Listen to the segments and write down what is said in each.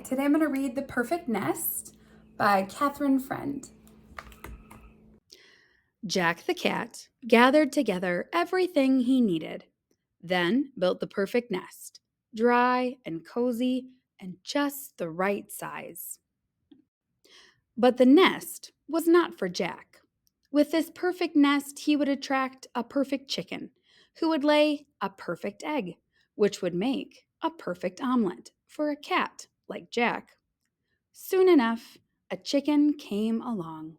today I'm going to read The Perfect Nest by Catherine Friend. Jack the cat gathered together everything he needed, then built the perfect nest, dry and cozy and just the right size. But the nest was not for Jack. With this perfect nest, he would attract a perfect chicken, who would lay a perfect egg, which would make a perfect omelet for a cat like Jack. Soon enough, a chicken came along.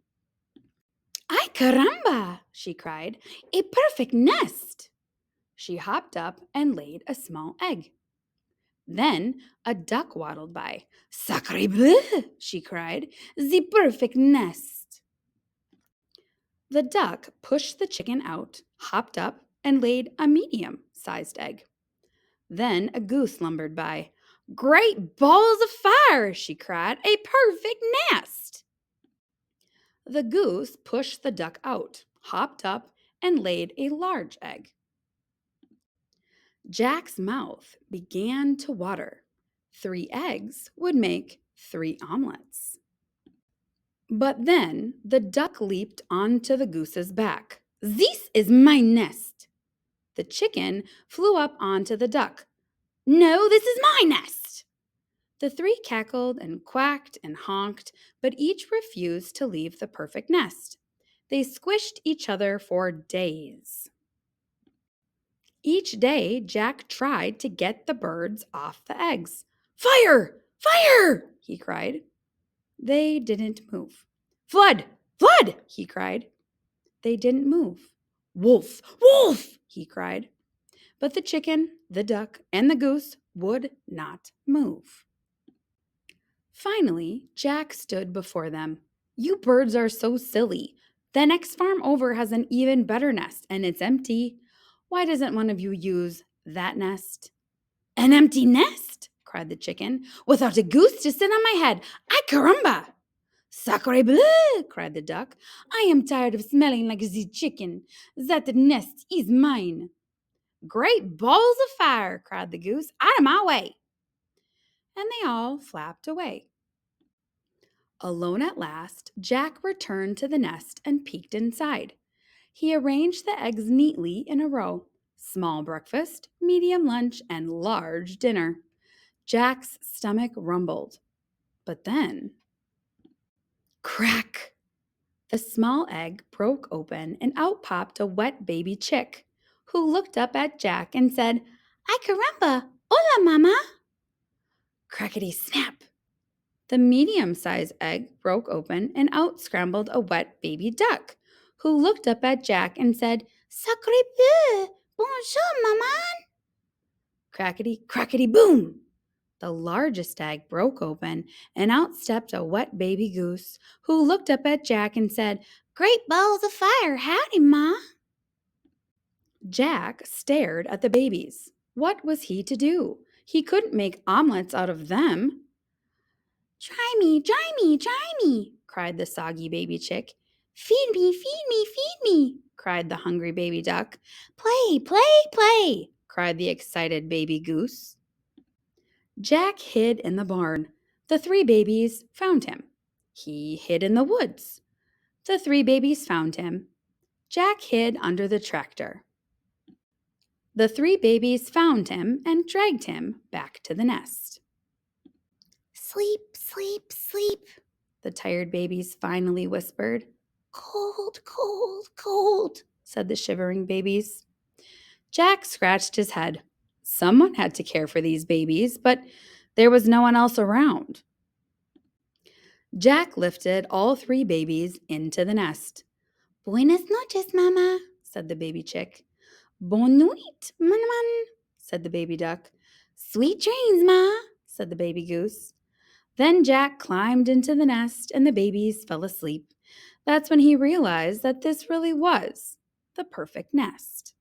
"Ay caramba!" she cried. "A perfect nest!" She hopped up and laid a small egg. Then a duck waddled by. "Sacre bleu!" she cried. "The perfect nest!" The duck pushed the chicken out, hopped up, and laid a medium-sized egg. Then a goose lumbered by. "Great balls of fire!" she cried. "A perfect nest!" The goose pushed the duck out, hopped up, and laid a large egg. Jack's mouth began to water. 3 eggs would make 3 omelets. But then the duck leaped onto the goose's back. "This is my nest!" The chicken flew up onto the duck. "No, this is my nest!" The 3 cackled and quacked and honked, but each refused to leave the perfect nest. They squished each other for days. Each day, Jack tried to get the birds off the eggs. "Fire! Fire!" he cried. They didn't move. "Flood! Flood!" he cried. They didn't move. "Wolf! Wolf!" he cried. But the chicken, the duck, and the goose would not move. Finally, Jack stood before them. "You birds are so silly. The next farm over has an even better nest, and it's empty. Why doesn't one of you use that nest?" "An empty nest!" cried the chicken, "without a goose to sit on my head. Ay caramba!" "Sacre bleu!" cried the duck. "I am tired of smelling like the chicken. That nest is mine." "Great balls of fire!" cried the goose. "Out of my way!" And they all flapped away. Alone at last, Jack returned to the nest and peeked inside. He arranged the eggs neatly in a row. Small breakfast, medium lunch, and large dinner. Jack's stomach rumbled. But then, crack! The small egg broke open and out popped a wet baby chick, who looked up at Jack and said, "Ay caramba! Hola, mama!" Crackety snap! The medium-sized egg broke open and out scrambled a wet baby duck, who looked up at Jack and said, "Sacre bleu! Bonjour, maman!" Crackety, crackety, boom! The largest egg broke open and out stepped a wet baby goose, who looked up at Jack and said, "Great balls of fire! Howdy, Ma!" Jack stared at the babies. What was he to do? He couldn't make omelets out of them. "Try me, try me, try me!" cried the soggy baby chick. "Feed me, feed me, feed me!" cried the hungry baby duck. "Play, play, play!" cried the excited baby goose. Jack hid in the barn. The 3 babies found him. He hid in the woods. The 3 babies found him. Jack hid under the tractor. The 3 babies found him and dragged him back to the nest. "Sleep, sleep, sleep," the tired babies finally whispered. "Cold, cold, cold," said the shivering babies. Jack scratched his head. Someone had to care for these babies, but there was no one else around. Jack lifted all 3 babies into the nest. "Buenas noches, Mama," said the baby chick. "Bonne nuit, man," said the baby duck. "Sweet dreams, Ma," said the baby goose. Then Jack climbed into the nest and the babies fell asleep. That's when he realized that this really was the perfect nest.